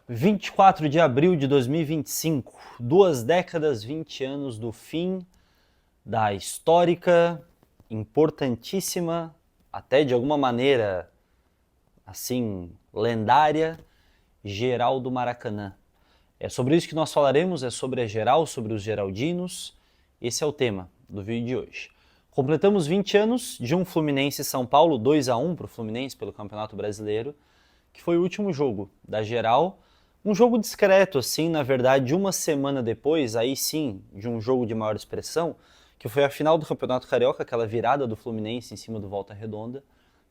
24 de abril de 2025, 2 décadas, 20 anos do fim da histórica, importantíssima, até de alguma maneira, assim, lendária, Geral do Maracanã. É sobre isso que nós falaremos, é sobre a geral, sobre os geraldinos. Esse é o tema do vídeo de hoje. Completamos 20 anos de um Fluminense São Paulo, 2-1 para o Fluminense pelo Campeonato Brasileiro, que foi o último jogo da geral. Um jogo discreto, assim, na verdade, uma semana depois, aí sim, de um jogo de maior expressão, que foi a final do Campeonato Carioca, aquela virada do Fluminense em cima do Volta Redonda.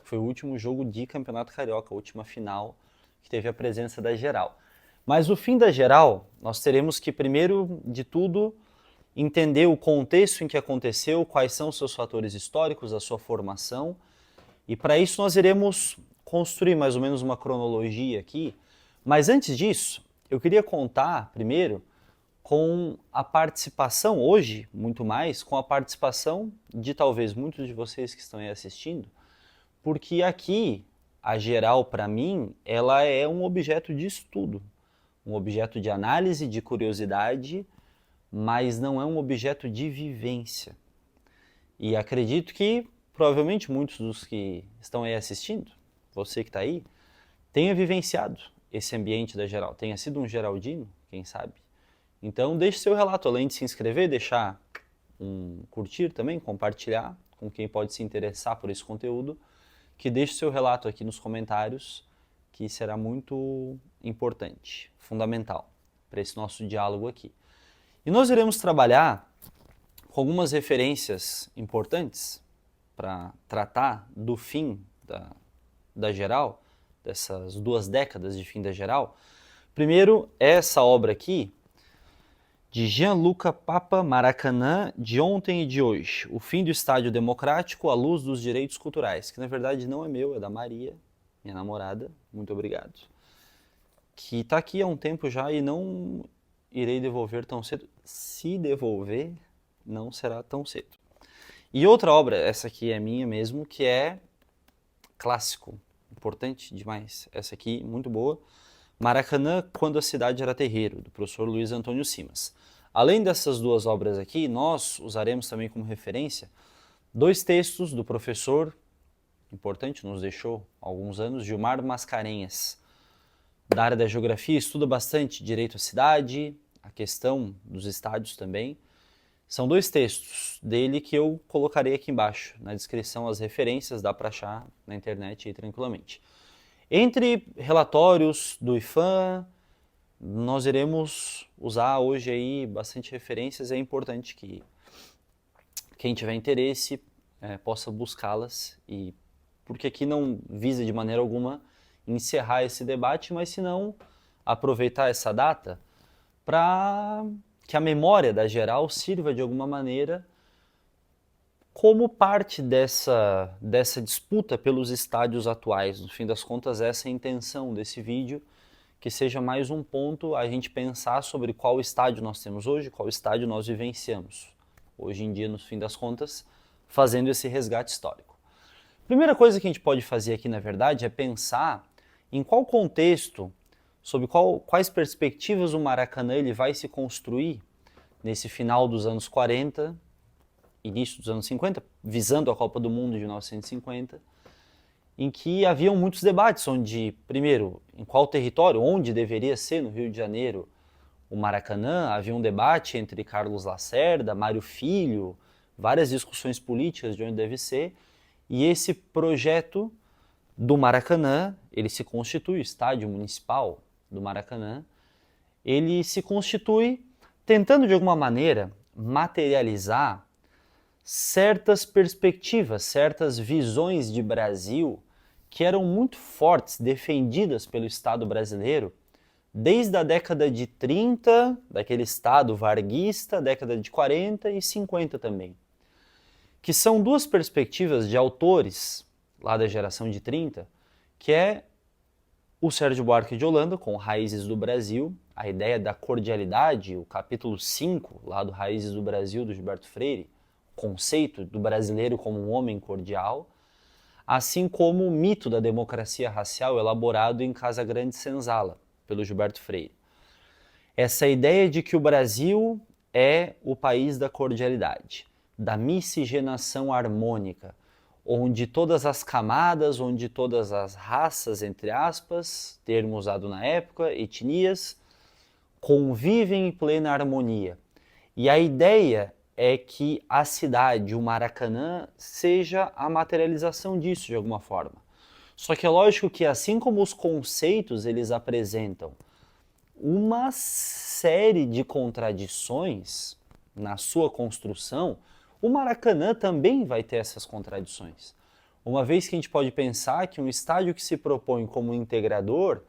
Foi o último jogo de Campeonato Carioca, a última final, que teve a presença da geral. Mas o fim da geral, nós teremos que, primeiro de tudo, entender o contexto em que aconteceu, quais são os seus fatores históricos, a sua formação, e para isso nós iremos construir mais ou menos uma cronologia aqui. Mas antes disso, eu queria contar primeiro com a participação, hoje, muito mais, com a participação de talvez muitos de vocês que estão aí assistindo, porque aqui, a geral, para mim, ela é um objeto de estudo, um objeto de análise, de curiosidade, mas não é um objeto de vivência. E acredito que, provavelmente, muitos dos que estão aí assistindo, você que está aí, tenha vivenciado esse ambiente da geral, tenha sido um geraldino, quem sabe. Então deixe seu relato, além de se inscrever, deixar um curtir também, compartilhar com quem pode se interessar por esse conteúdo, que deixe seu relato aqui nos comentários, que será muito importante, fundamental para esse nosso diálogo aqui. E nós iremos trabalhar com algumas referências importantes para tratar do fim da geral, dessas 2 décadas de fim da geral. Primeiro, essa obra aqui, de Gianluca Papa, Maracanã, de ontem e de hoje. O fim do Estádio Democrático à luz dos direitos culturais, que na verdade não é meu, é da Maria, minha namorada, muito obrigado, que está aqui há um tempo já e não irei devolver tão cedo. Se devolver, não será tão cedo. E outra obra, essa aqui é minha mesmo, que é clássico, importante demais. Essa aqui, muito boa. Maracanã, Quando a Cidade Era Terreiro, do professor Luiz Antônio Simas. Além dessas duas obras aqui, nós usaremos também como referência 2 textos do professor, importante, nos deixou há alguns anos, Gilmar Mascarenhas. Da área da geografia, estuda bastante direito à cidade, a questão dos estádios também. São 2 textos dele que eu colocarei aqui embaixo, na descrição, as referências, dá para achar na internet aí tranquilamente. Entre relatórios do IPHAN, nós iremos usar hoje aí bastante referências, é importante que quem tiver interesse possa buscá-las, e porque aqui não visa de maneira alguma encerrar esse debate, mas se não aproveitar essa data para que a memória da geral sirva de alguma maneira como parte dessa disputa pelos estádios atuais. No fim das contas, essa é a intenção desse vídeo, que seja mais um ponto a gente pensar sobre qual estádio nós temos hoje, qual estádio nós vivenciamos hoje em dia, no fim das contas, fazendo esse resgate histórico. Primeira coisa que a gente pode fazer aqui, na verdade, é pensar em qual contexto, sobre quais perspectivas o Maracanã ele vai se construir nesse final dos anos 40, início dos anos 50, visando a Copa do Mundo de 1950, em que haviam muitos debates, onde, primeiro, em qual território, onde deveria ser no Rio de Janeiro o Maracanã. Havia um debate entre Carlos Lacerda, Mário Filho, várias discussões políticas de onde deve ser, e esse projeto do Maracanã, ele se constitui, o estádio municipal do Maracanã, ele se constitui tentando de alguma maneira materializar certas perspectivas, certas visões de Brasil que eram muito fortes, defendidas pelo Estado brasileiro desde a década de 30, daquele Estado varguista, década de 40 e 50 também, que são 2 perspectivas de autores lá da geração de 30, que é o Sérgio Buarque de Holanda, com Raízes do Brasil, a ideia da cordialidade, o capítulo 5 lá do Raízes do Brasil, do Gilberto Freire, o conceito do brasileiro como um homem cordial, assim como o mito da democracia racial elaborado em Casagrande Senzala, pelo Gilberto Freire. Essa ideia de que o Brasil é o país da cordialidade, da miscigenação harmônica, onde todas as camadas, onde todas as raças, entre aspas, termo usado na época, etnias, convivem em plena harmonia. E a ideia é que a cidade, o Maracanã, seja a materialização disso de alguma forma. Só que é lógico que assim como os conceitos eles apresentam uma série de contradições na sua construção, o Maracanã também vai ter essas contradições. Uma vez que a gente pode pensar que um estádio que se propõe como integrador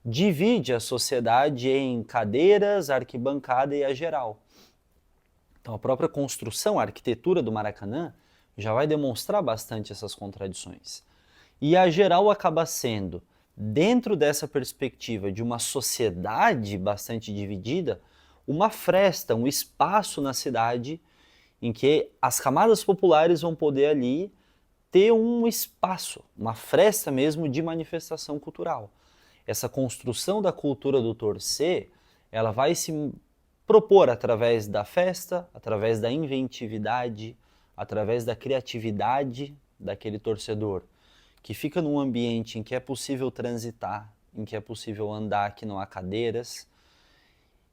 divide a sociedade em cadeiras, arquibancada e a geral. Então a própria construção, a arquitetura do Maracanã já vai demonstrar bastante essas contradições. E a geral acaba sendo, dentro dessa perspectiva de uma sociedade bastante dividida, uma fresta, um espaço na cidade em que as camadas populares vão poder ali ter um espaço, uma fresta mesmo de manifestação cultural. Essa construção da cultura do torcer, ela vai se propor através da festa, através da inventividade, através da criatividade daquele torcedor, que fica num ambiente em que é possível transitar, em que é possível andar, que não há cadeiras,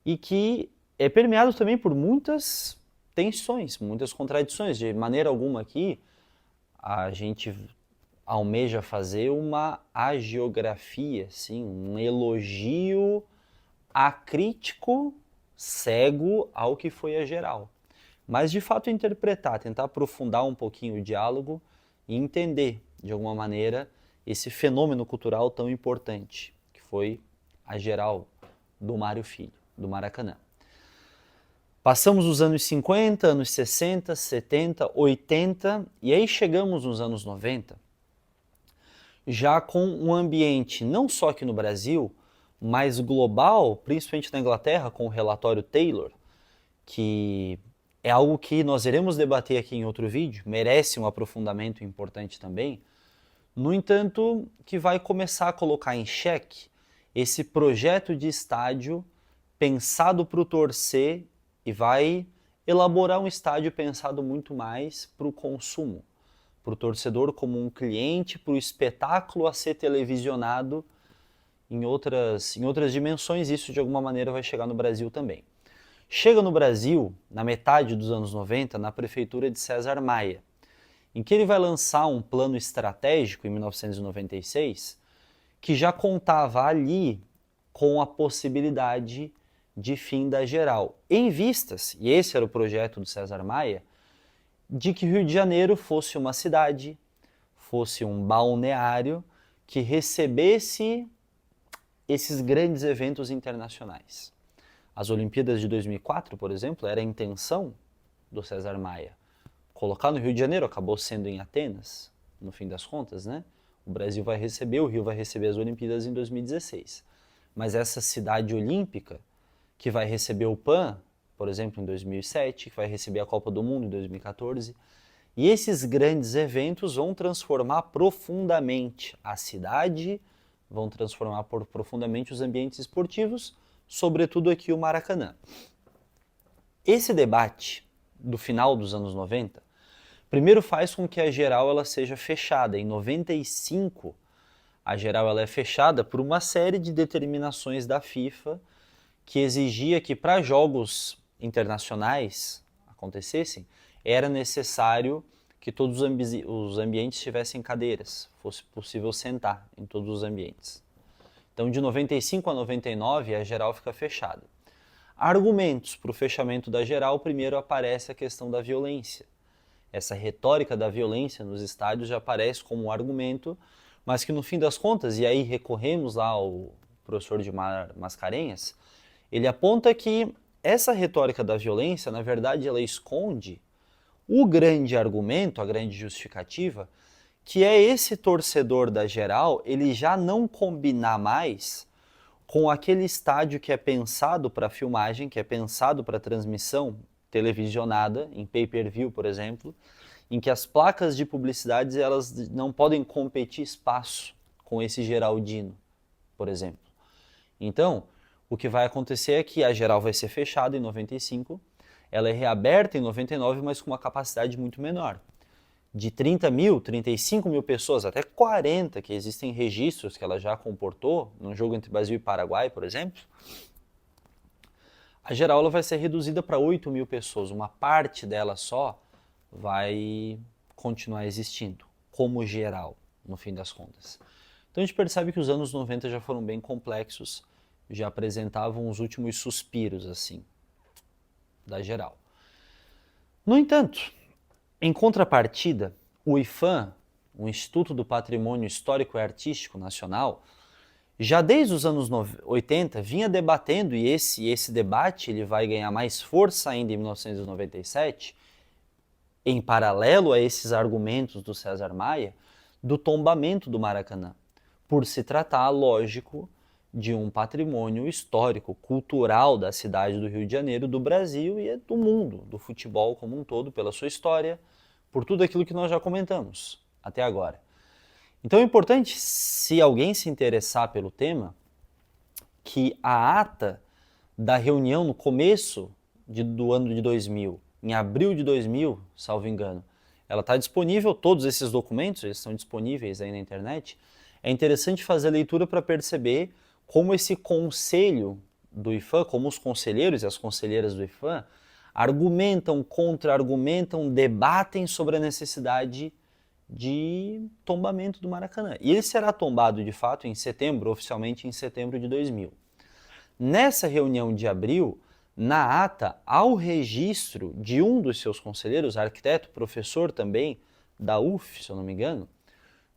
e que é permeado também por muitas tensões, muitas contradições. De maneira alguma aqui, a gente almeja fazer uma hagiografia, sim, um elogio acrítico, cego ao que foi a geral. Mas de fato interpretar, tentar aprofundar um pouquinho o diálogo e entender, de alguma maneira, esse fenômeno cultural tão importante, que foi a geral do Mário Filho, do Maracanã. Passamos os anos 50, anos 60, 70, 80 e aí chegamos nos anos 90, já com um ambiente não só aqui no Brasil, mas global, principalmente na Inglaterra, com o relatório Taylor, que é algo que nós iremos debater aqui em outro vídeo, merece um aprofundamento importante também. No entanto, que vai começar a colocar em xeque esse projeto de estádio pensado para o torcer e vai elaborar um estádio pensado muito mais para o consumo, para o torcedor como um cliente, para o espetáculo a ser televisionado em outras dimensões. Isso de alguma maneira vai chegar no Brasil também. Chega no Brasil, na metade dos anos 90, na prefeitura de César Maia, em que ele vai lançar um plano estratégico em 1996, que já contava ali com a possibilidade de fim da geral, em vistas, e esse era o projeto do César Maia, de que Rio de Janeiro fosse uma cidade, fosse um balneário que recebesse esses grandes eventos internacionais. As Olimpíadas de 2004, por exemplo, era a intenção do César Maia. Colocar no Rio de Janeiro, acabou sendo em Atenas, no fim das contas, né? O Brasil vai receber, o Rio vai receber as Olimpíadas em 2016. Mas essa cidade olímpica, que vai receber o PAN, por exemplo, em 2007, que vai receber a Copa do Mundo em 2014, e esses grandes eventos vão transformar profundamente a cidade, vão transformar profundamente os ambientes esportivos, sobretudo aqui o Maracanã. Esse debate do final dos anos 90, primeiro faz com que a geral ela seja fechada. Em 95, a geral ela é fechada por uma série de determinações da FIFA que exigia que para jogos internacionais acontecessem, era necessário que todos os ambientes tivessem cadeiras, fosse possível sentar em todos os ambientes. Então, de 95 a 99, a geral fica fechada. Argumentos para o fechamento da geral, primeiro aparece a questão da violência. Essa retórica da violência nos estádios já aparece como um argumento, mas que no fim das contas, e aí recorremos lá ao professor Gilmar Mascarenhas, ele aponta que essa retórica da violência, na verdade, ela esconde o grande argumento, a grande justificativa, que é esse torcedor da geral, ele já não combinar mais com aquele estádio que é pensado para filmagem, que é pensado para transmissão televisionada, em pay-per-view, por exemplo, em que as placas de publicidades elas não podem competir espaço com esse geraldino, por exemplo. Então, o que vai acontecer é que a geral vai ser fechada em 95, ela é reaberta em 99, mas com uma capacidade muito menor. De 30 mil, 35 mil pessoas, até 40, que existem registros que ela já comportou, num jogo entre Brasil e Paraguai, por exemplo, a geral ela vai ser reduzida para 8 mil pessoas. Uma parte dela só vai continuar existindo, como geral, no fim das contas. Então a gente percebe que os anos 90 já foram bem complexos, já apresentavam os últimos suspiros, assim, da geral. No entanto, em contrapartida, o IPHAN, o Instituto do Patrimônio Histórico e Artístico Nacional, já desde os anos 80 vinha debatendo, e esse debate ele vai ganhar mais força ainda em 1997, em paralelo a esses argumentos do César Maia, do tombamento do Maracanã, por se tratar, lógico, de um patrimônio histórico, cultural da cidade do Rio de Janeiro, do Brasil e do mundo, do futebol como um todo, pela sua história, por tudo aquilo que nós já comentamos até agora. Então é importante, se alguém se interessar pelo tema, que a ata da reunião no começo do ano de 2000, em abril de 2000, salvo engano, ela está disponível, todos esses documentos eles estão disponíveis aí na internet. É interessante fazer a leitura para perceber como esse conselho do IPHAN, como os conselheiros e as conselheiras do IPHAN argumentam, contra-argumentam, debatem sobre a necessidade de tombamento do Maracanã. E ele será tombado de fato em setembro, oficialmente em setembro de 2000. Nessa reunião de abril, na ata, há o registro de um dos seus conselheiros, arquiteto, professor também da UF, se eu não me engano,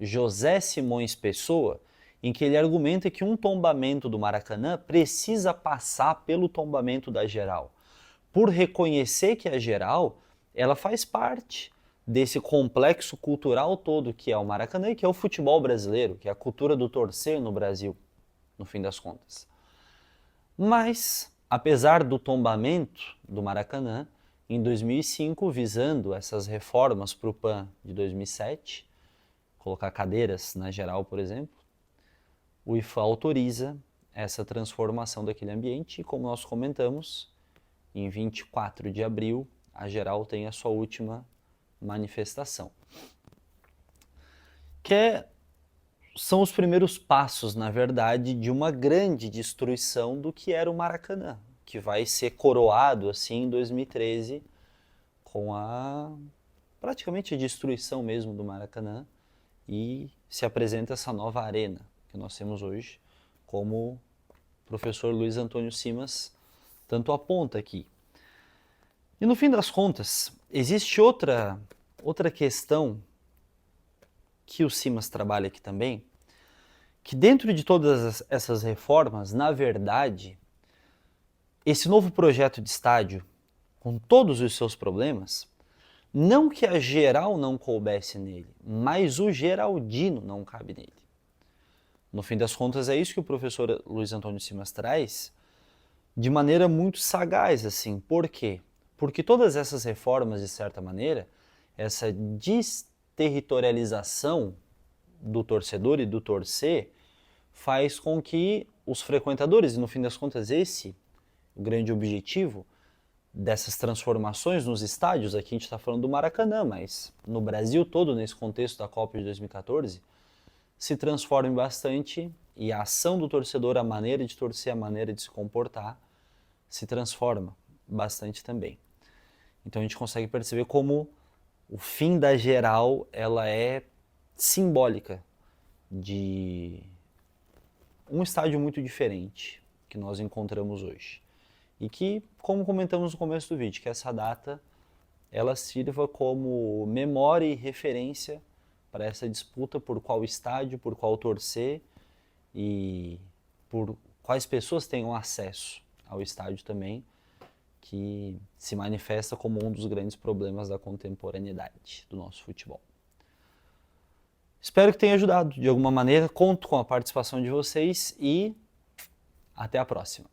José Simões Pessoa, em que ele argumenta que um tombamento do Maracanã precisa passar pelo tombamento da geral, por reconhecer que a geral ela faz parte desse complexo cultural todo que é o Maracanã e que é o futebol brasileiro, que é a cultura do torcer no Brasil, no fim das contas. Mas, apesar do tombamento do Maracanã, em 2005, visando essas reformas para o PAN de 2007, colocar cadeiras na geral, por exemplo, o IPHAN autoriza essa transformação daquele ambiente e, como nós comentamos, em 24 de abril, a geral tem a sua última manifestação. São os primeiros passos, na verdade, de uma grande destruição do que era o Maracanã, que vai ser coroado assim em 2013 com praticamente a destruição mesmo do Maracanã, e se apresenta essa nova arena que nós temos hoje, como o professor Luiz Antônio Simas tanto aponta aqui. E no fim das contas, existe outra questão que o Simas trabalha aqui também, que dentro de todas essas reformas, na verdade, esse novo projeto de estádio, com todos os seus problemas, não que a geral não coubesse nele, mas o Geraldino não cabe nele. No fim das contas, é isso que o professor Luiz Antônio Simas traz de maneira muito sagaz, assim. Por quê? Porque todas essas reformas, de certa maneira, essa desterritorialização do torcedor e do torcer, faz com que os frequentadores, e no fim das contas esse o grande objetivo dessas transformações nos estádios, aqui a gente está falando do Maracanã, mas no Brasil todo, nesse contexto da Copa de 2014, se transformem bastante e a ação do torcedor, a maneira de torcer, a maneira de se comportar, se transforma bastante também. Então a gente consegue perceber como o fim da geral ela é simbólica de um estádio muito diferente que nós encontramos hoje. E que, como comentamos no começo do vídeo, que essa data ela sirva como memória e referência para essa disputa por qual estádio, por qual torcer e por quais pessoas tenham acesso ao estádio também, que se manifesta como um dos grandes problemas da contemporaneidade do nosso futebol. Espero que tenha ajudado de alguma maneira, conto com a participação de vocês e até a próxima.